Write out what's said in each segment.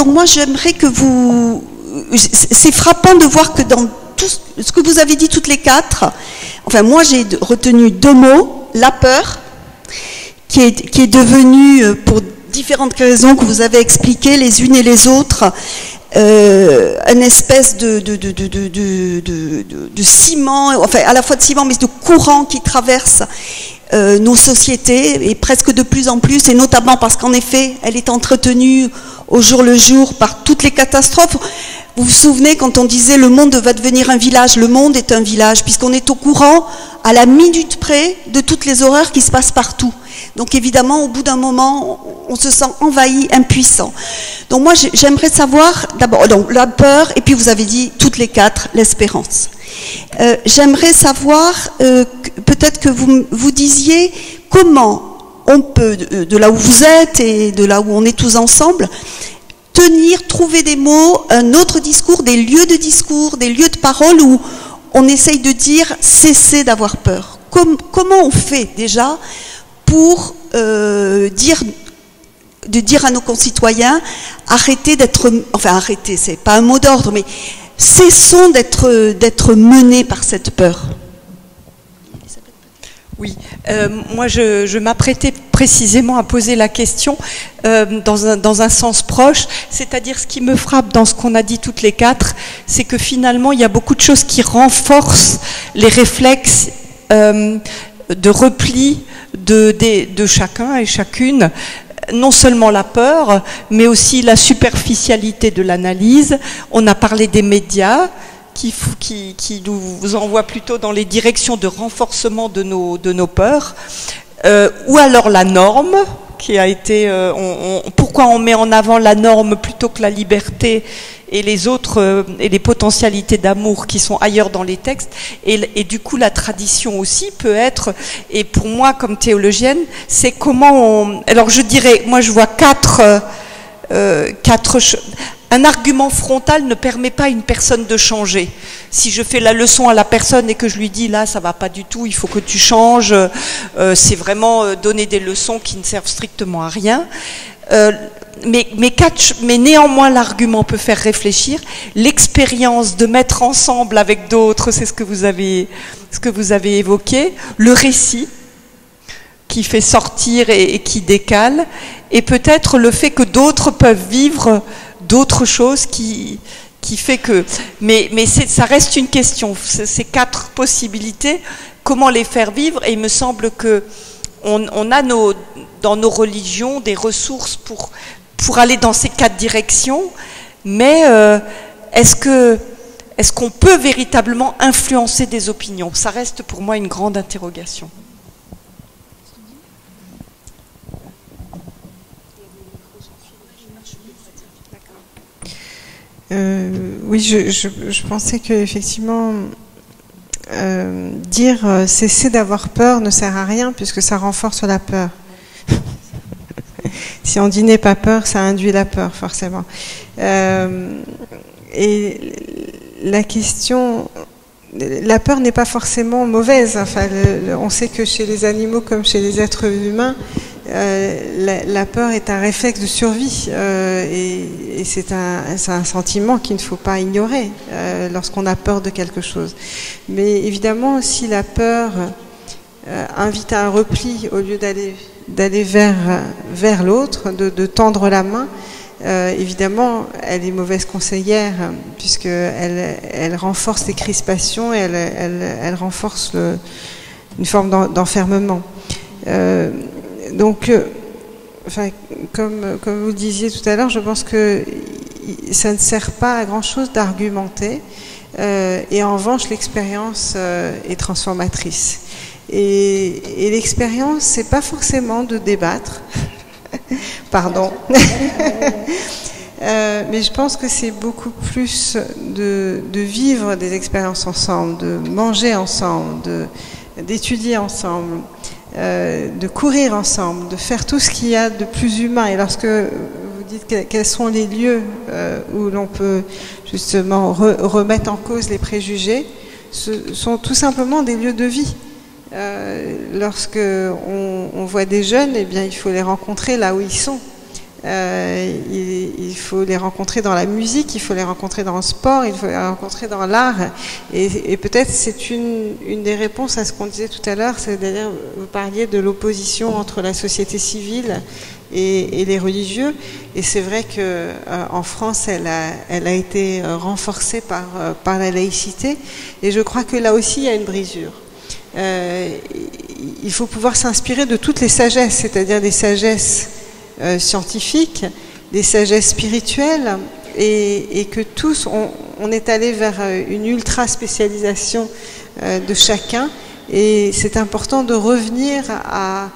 donc moi j'aimerais que vous... C'est frappant de voir que dans tout ce que vous avez dit toutes les quatre, enfin moi j'ai retenu 2 mots, la peur, qui est devenue, pour différentes raisons que vous avez expliquées les unes et les autres, une espèce de ciment, enfin à la fois de ciment mais de courant qui traverse nos sociétés, et presque de plus en plus, et notamment parce qu'en effet elle est entretenue au jour le jour par toutes les catastrophes. Vous vous souvenez quand on disait le monde va devenir un village, le monde est un village, puisqu'on est au courant à la minute près de toutes les horreurs qui se passent partout. Donc évidemment, au bout d'un moment, on se sent envahi, impuissant. Donc moi, j'aimerais savoir, d'abord, la peur, et puis vous avez dit toutes les quatre, l'espérance. J'aimerais savoir, peut-être que vous disiez comment on peut, de là où vous êtes et de là où on est tous ensemble, trouver des mots, un autre discours, des lieux de parole où on essaye de dire cessez d'avoir peur. Comment on fait déjà pour dire à nos concitoyens arrêtez d'être, enfin arrêtez, c'est pas un mot d'ordre, mais cessons d'être menés par cette peur. Oui, moi je m'apprêtais précisément à poser la question dans un sens proche, c'est-à-dire ce qui me frappe dans ce qu'on a dit toutes les quatre, c'est que finalement il y a beaucoup de choses qui renforcent les réflexes de repli de chacun et chacune, non seulement la peur, mais aussi la superficialité de l'analyse. On a parlé des médias, qui nous envoie plutôt dans les directions de renforcement de nos peurs, ou alors la norme, qui a été... pourquoi on met en avant la norme plutôt que la liberté et les autres, et les potentialités d'amour qui sont ailleurs dans les textes, et du coup la tradition aussi peut être, et pour moi comme théologienne, c'est comment on... Alors je dirais, moi je vois quatre un argument frontal ne permet pas à une personne de changer. Si je fais la leçon à la personne et que je lui dis là ça va pas du tout, il faut que tu changes, c'est vraiment donner des leçons qui ne servent strictement à rien. Mais néanmoins l'argument peut faire réfléchir. L'expérience de mettre ensemble avec d'autres, c'est ce que vous avez évoqué. Le récit qui fait sortir et qui décale, et peut-être le fait que d'autres peuvent vivre d'autres choses qui fait que... Mais ça reste une question, ces quatre possibilités, comment les faire vivre, et il me semble que on a dans nos religions des ressources pour aller dans ces quatre directions, mais est-ce qu'on peut véritablement influencer des opinions? Ça reste pour moi une grande interrogation. Oui, je pensais qu'effectivement, dire cesser d'avoir peur ne sert à rien puisque ça renforce la peur. Si on dit n'aie pas peur, ça induit la peur, forcément. Et la question... La peur n'est pas forcément mauvaise. Enfin, on sait que chez les animaux comme chez les êtres humains, la peur est un réflexe de survie et c'est un sentiment qu'il ne faut pas ignorer lorsqu'on a peur de quelque chose. Mais évidemment, si la peur invite à un repli au lieu d'aller vers l'autre, de tendre la main, évidemment, elle est mauvaise conseillère puisqu'elle renforce les crispations et elle renforce une forme d'enfermement. Donc, enfin, comme vous le disiez tout à l'heure, je pense que ça ne sert pas à grand-chose d'argumenter et en revanche, l'expérience est transformatrice. Et l'expérience, c'est pas forcément de débattre. Pardon. Mais je pense que c'est beaucoup plus de vivre des expériences ensemble, de manger ensemble, d'étudier ensemble, de courir ensemble, de faire tout ce qu'il y a de plus humain. Et lorsque vous dites quels sont les lieux où l'on peut justement remettre en cause les préjugés, ce sont tout simplement des lieux de vie. Lorsque on voit des jeunes, eh bien, il faut les rencontrer là où ils sont. Il faut les rencontrer dans la musique, il faut les rencontrer dans le sport, il faut les rencontrer dans l'art. Et peut-être c'est une des réponses à ce qu'on disait tout à l'heure, c'est-à-dire vous parliez de l'opposition entre la société civile et les religieux. Et c'est vrai que en France, elle a été renforcée par la laïcité. Et je crois que là aussi, il y a une brisure. Il faut pouvoir s'inspirer de toutes les sagesses, c'est-à-dire des sagesses scientifiques, des sagesses spirituelles, et que tous, on est allé vers une ultra-spécialisation de chacun, et c'est important de revenir à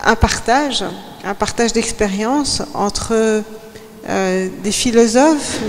un partage d'expériences entre des philosophes,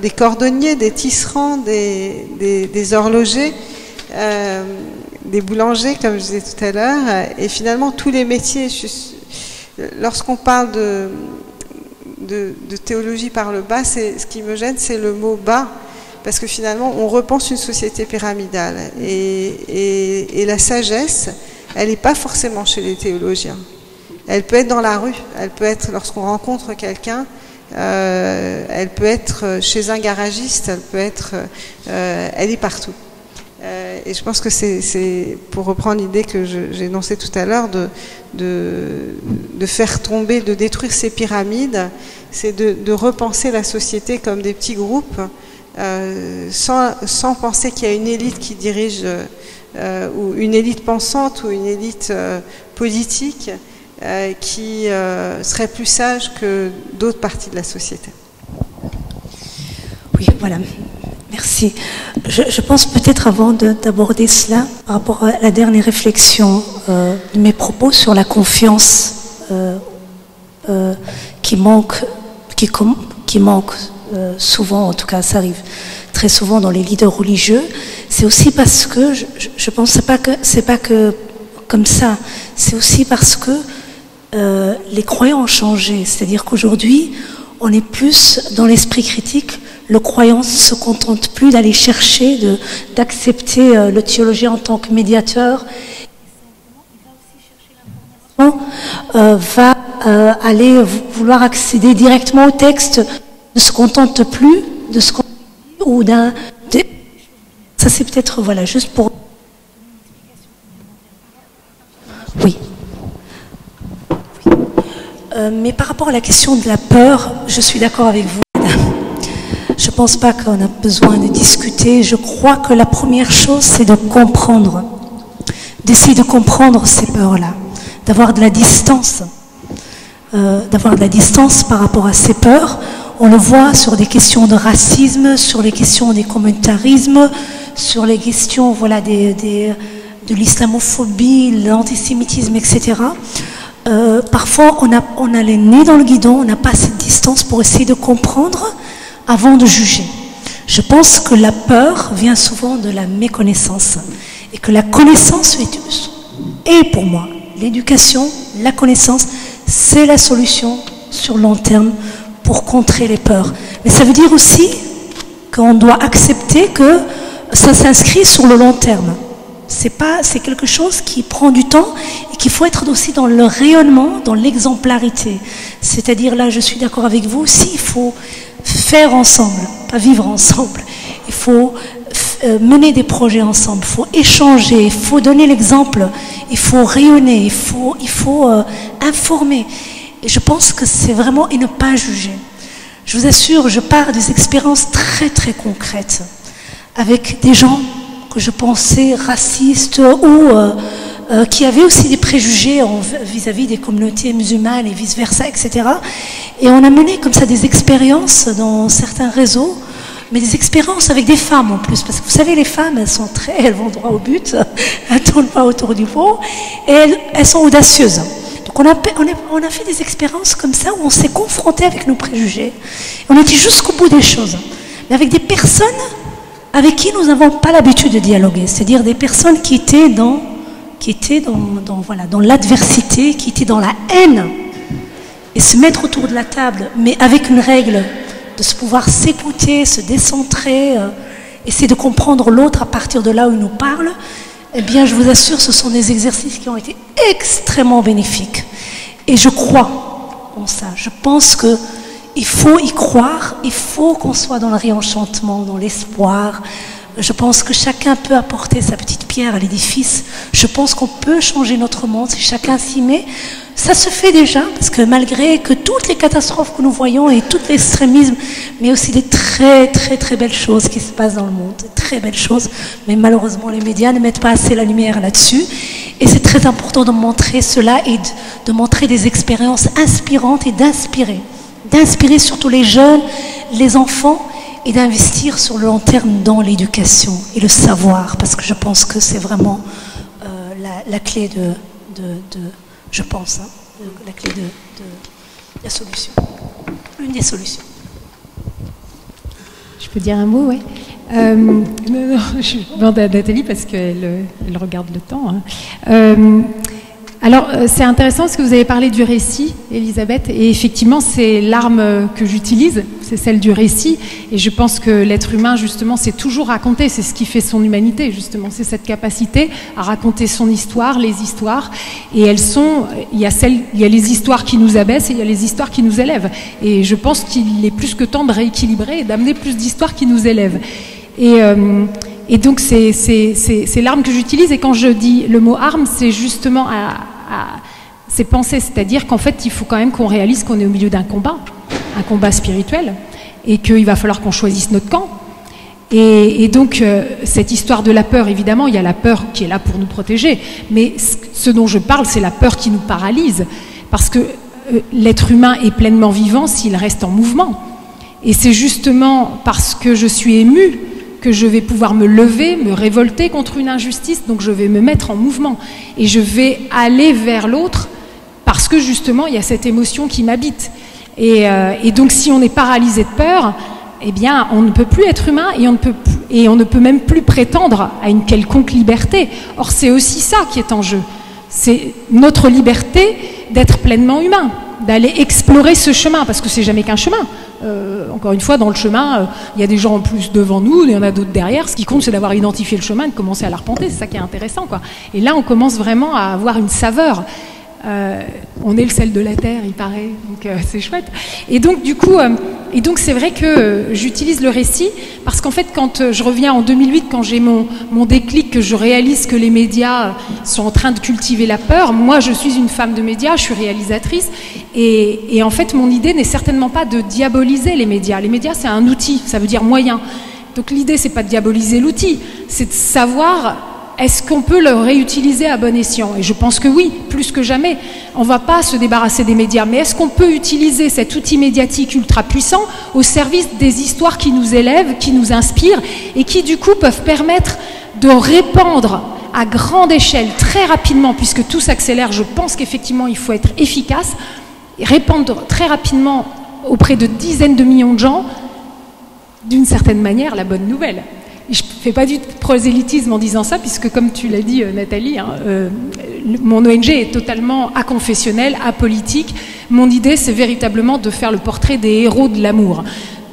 des cordonniers, des tisserands, des horlogers, des boulangers, comme je disais tout à l'heure, et finalement tous les métiers. Lorsqu'on parle de théologie par le bas, ce qui me gêne, c'est le mot bas, parce que finalement, on repense une société pyramidale. Et la sagesse, elle n'est pas forcément chez les théologiens. Elle peut être dans la rue, elle peut être lorsqu'on rencontre quelqu'un, elle peut être chez un garagiste, elle est partout. Et je pense que c'est pour reprendre l'idée que j'ai énoncée tout à l'heure, de faire tomber, de détruire ces pyramides, c'est de repenser la société comme des petits groupes, sans penser qu'il y a une élite qui dirige, ou une élite pensante, ou une élite politique, qui serait plus sage que d'autres parties de la société. Oui, voilà. Merci. Je pense peut-être avant d'aborder cela, par rapport à la dernière réflexion de mes propos sur la confiance qui manque souvent, en tout cas ça arrive très souvent dans les leaders religieux, c'est aussi parce que, je pense c'est pas que comme ça, c'est aussi parce que les croyants ont changé, c'est-à-dire qu'aujourd'hui on est plus dans l'esprit critique. Le croyant ne se contente plus d'aller chercher, d'accepter le théologien en tant que médiateur. Va aller vouloir accéder directement au texte, ne se contente plus de ce qu'on ou d'un. Ça c'est peut-être voilà juste pour. Oui. Mais par rapport à la question de la peur, je suis d'accord avec vous, madame. Je ne pense pas qu'on a besoin de discuter. Je crois que la première chose, c'est de comprendre, d'essayer de comprendre ces peurs-là, d'avoir de la distance, par rapport à ces peurs. On le voit sur des questions de racisme, sur les questions des communautarismes, sur les questions voilà, de l'islamophobie, l'antisémitisme, etc. Parfois, on a les nez dans le guidon, on n'a pas cette distance pour essayer de comprendre avant de juger. Je pense que la peur vient souvent de la méconnaissance et que la connaissance est pour moi l'éducation, la connaissance, c'est la solution sur long terme pour contrer les peurs. Mais ça veut dire aussi qu'on doit accepter que ça s'inscrit sur le long terme. C'est quelque chose qui prend du temps et qu'il faut être aussi dans le rayonnement, dans l'exemplarité. C'est-à-dire là, je suis d'accord avec vous aussi, il faut faire ensemble, pas vivre ensemble. Il faut mener des projets ensemble, il faut échanger, il faut donner l'exemple, il faut rayonner, il faut informer. Et je pense que c'est vraiment et ne pas juger. Je vous assure, je pars des expériences très très concrètes avec des gens que je pensais racistes ou qui avaient aussi des préjugés vis-à-vis des communautés musulmanes et vice-versa, etc. Et on a mené comme ça des expériences dans certains réseaux, mais des expériences avec des femmes en plus, parce que vous savez, les femmes, elles vont droit au but, elles ne tournent pas autour du pot, et elles sont audacieuses. Donc on a fait des expériences comme ça où on s'est confronté avec nos préjugés. On était jusqu'au bout des choses, mais avec des personnes avec qui nous n'avons pas l'habitude de dialoguer, c'est-à-dire des personnes qui étaient dans l'adversité, qui étaient dans la haine, et se mettre autour de la table, mais avec une règle de se pouvoir s'écouter, se décentrer, essayer de comprendre l'autre à partir de là où il nous parle. Eh bien, je vous assure, ce sont des exercices qui ont été extrêmement bénéfiques. Et je crois, en ça. Je pense qu'il faut y croire, il faut qu'on soit dans le réenchantement, dans l'espoir. Je pense que chacun peut apporter sa petite pierre à l'édifice. Je pense qu'on peut changer notre monde si chacun s'y met. Ça se fait déjà, parce que malgré que toutes les catastrophes que nous voyons et tout l'extrémisme, mais aussi des très très très belles choses qui se passent dans le monde, des très belles choses, mais malheureusement les médias ne mettent pas assez la lumière là-dessus. Et c'est très important de montrer cela et de montrer des expériences inspirantes et d'inspirer surtout les jeunes, les enfants, et d'investir sur le long terme dans l'éducation et le savoir, parce que je pense que c'est vraiment la clé je pense, la clé de la solution, une des solutions. Je peux dire un mot, oui. Non, je demande à Nathalie parce qu'elle regarde le temps. Hein. Alors, c'est intéressant parce que vous avez parlé du récit, Elisabeth, et effectivement, c'est l'arme que j'utilise, c'est celle du récit, et je pense que l'être humain, justement, c'est toujours raconter, c'est ce qui fait son humanité, justement, c'est cette capacité à raconter son histoire, les histoires, et il y a les histoires qui nous abaissent et il y a les histoires qui nous élèvent, et je pense qu'il est plus que temps de rééquilibrer et d'amener plus d'histoires qui nous élèvent. Et donc, c'est l'arme que j'utilise. Et quand je dis le mot arme, c'est justement c'est penser. C'est-à-dire qu'en fait, il faut quand même qu'on réalise qu'on est au milieu d'un combat spirituel, et qu'il va falloir qu'on choisisse notre camp. Et donc, cette histoire de la peur, évidemment, il y a la peur qui est là pour nous protéger. Mais ce dont je parle, c'est la peur qui nous paralyse. Parce que l'être humain est pleinement vivant s'il reste en mouvement. Et c'est justement parce que je suis émue que je vais pouvoir me lever, me révolter contre une injustice, donc je vais me mettre en mouvement et je vais aller vers l'autre parce que justement il y a cette émotion qui m'habite. Et donc si on est paralysé de peur, eh bien on ne peut plus être humain et on ne peut même plus prétendre à une quelconque liberté. Or c'est aussi ça qui est en jeu, c'est notre liberté d'être pleinement humain, d'aller explorer ce chemin, parce que c'est jamais qu'un chemin. Encore une fois, dans le chemin, il y a des gens en plus devant nous, il y en a d'autres derrière. Ce qui compte, c'est d'avoir identifié le chemin et de commencer à l'arpenter. C'est ça qui est intéressant, quoi. Et là, on commence vraiment à avoir une saveur. On est le sel de la terre, il paraît, donc c'est chouette. Et donc du coup, c'est vrai que j'utilise le récit parce qu'en fait, quand je reviens en 2008, quand j'ai mon déclic, que je réalise que les médias sont en train de cultiver la peur. Moi, je suis une femme de médias, je suis réalisatrice, et en fait, mon idée n'est certainement pas de diaboliser les médias. Les médias, c'est un outil, ça veut dire moyen. Donc l'idée, c'est pas de diaboliser l'outil, c'est de savoir. Est-ce qu'on peut le réutiliser à bon escient? Et je pense que oui, plus que jamais. On ne va pas se débarrasser des médias, mais est-ce qu'on peut utiliser cet outil médiatique ultra puissant au service des histoires qui nous élèvent, qui nous inspirent et qui du coup peuvent permettre de répandre à grande échelle, très rapidement, puisque tout s'accélère, je pense qu'effectivement il faut être efficace, et répandre très rapidement auprès de dizaines de millions de gens, d'une certaine manière, la bonne nouvelle. Je ne fais pas du prosélytisme en disant ça, puisque comme tu l'as dit Nathalie, mon ONG est totalement aconfessionnelle, apolitique. Mon idée, c'est véritablement de faire le portrait des héros de l'amour.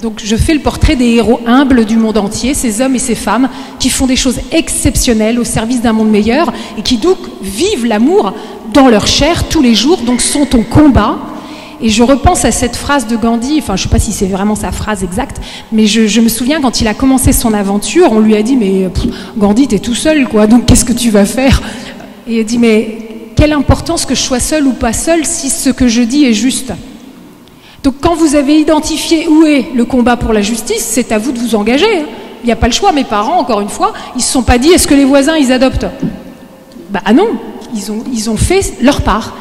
Donc je fais le portrait des héros humbles du monde entier, ces hommes et ces femmes qui font des choses exceptionnelles au service d'un monde meilleur et qui donc vivent l'amour dans leur chair tous les jours, donc sont au combat. Et je repense à cette phrase de Gandhi, enfin je ne sais pas si c'est vraiment sa phrase exacte, mais je me souviens quand il a commencé son aventure, on lui a dit mais Gandhi t'es tout seul quoi, donc qu'est-ce que tu vas faire? Et il a dit mais quelle importance que je sois seul ou pas seul si ce que je dis est juste. Donc quand vous avez identifié où est le combat pour la justice, c'est à vous de vous engager. Hein. Il n'y a pas le choix, mes parents encore une fois, ils ne se sont pas dit est-ce que les voisins ils adoptent? Bah non, ils ont fait leur part.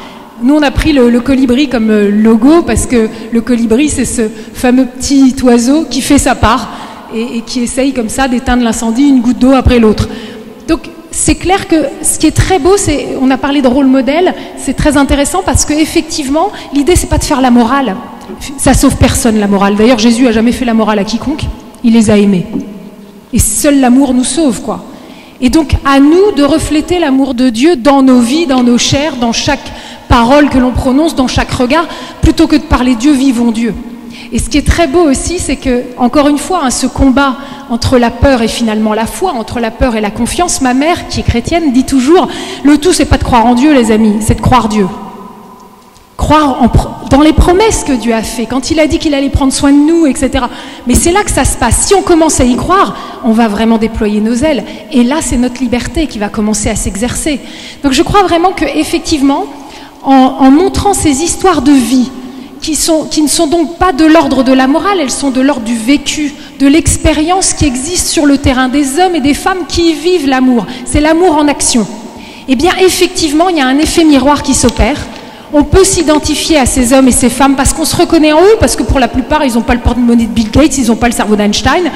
Nous, on a pris le colibri comme logo parce que le colibri, c'est ce fameux petit oiseau qui fait sa part et qui essaye comme ça d'éteindre l'incendie une goutte d'eau après l'autre. Donc, c'est clair que ce qui est très beau, on a parlé de rôle modèle, c'est très intéressant parce qu'effectivement, l'idée, c'est pas de faire la morale. Ça sauve personne, la morale. D'ailleurs, Jésus a jamais fait la morale à quiconque, il les a aimés. Et seul l'amour nous sauve, quoi. Et donc, à nous de refléter l'amour de Dieu dans nos vies, dans nos chairs, dans chaque parole que l'on prononce, dans chaque regard, plutôt que de parler Dieu, vivons Dieu. Et ce qui est très beau aussi, c'est que, encore une fois, ce combat entre la peur et finalement la foi, entre la peur et la confiance, ma mère, qui est chrétienne, dit toujours, le tout, c'est pas de croire en Dieu, les amis, c'est de croire Dieu. croire dans les promesses que Dieu a fait, quand il a dit qu'il allait prendre soin de nous, etc. Mais c'est là que ça se passe. Si on commence à y croire, on va vraiment déployer nos ailes. Et là, c'est notre liberté qui va commencer à s'exercer. Donc je crois vraiment qu'effectivement, en montrant ces histoires de vie, qui ne sont donc pas de l'ordre de la morale, elles sont de l'ordre du vécu, de l'expérience qui existe sur le terrain, des hommes et des femmes qui y vivent l'amour. C'est l'amour en action. Eh bien, effectivement, il y a un effet miroir qui s'opère. On peut s'identifier à ces hommes et ces femmes parce qu'on se reconnaît en eux, parce que pour la plupart, ils n'ont pas le porte-monnaie de Bill Gates, ils n'ont pas le cerveau d'Einstein.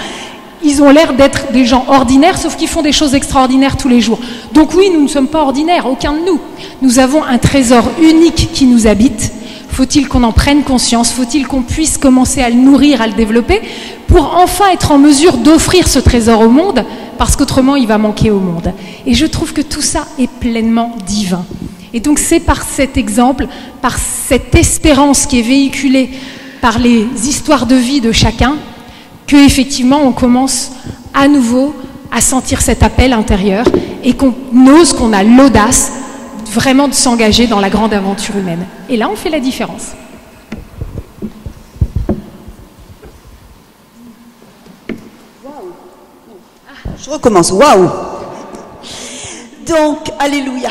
Ils ont l'air d'être des gens ordinaires, sauf qu'ils font des choses extraordinaires tous les jours. Donc oui, nous ne sommes pas ordinaires, aucun de nous. Nous avons un trésor unique qui nous habite. Faut-il qu'on en prenne conscience? Faut-il qu'on puisse commencer à le nourrir, à le développer, pour enfin être en mesure d'offrir ce trésor au monde, parce qu'autrement il va manquer au monde. Et je trouve que tout ça est pleinement divin. Et donc c'est par cet exemple, par cette espérance qui est véhiculée par les histoires de vie de chacun, qu'effectivement on commence à nouveau à sentir cet appel intérieur et qu'on ose, qu'on a l'audace vraiment de s'engager dans la grande aventure humaine. Et là, on fait la différence. Je recommence. Waouh! Donc, alléluia.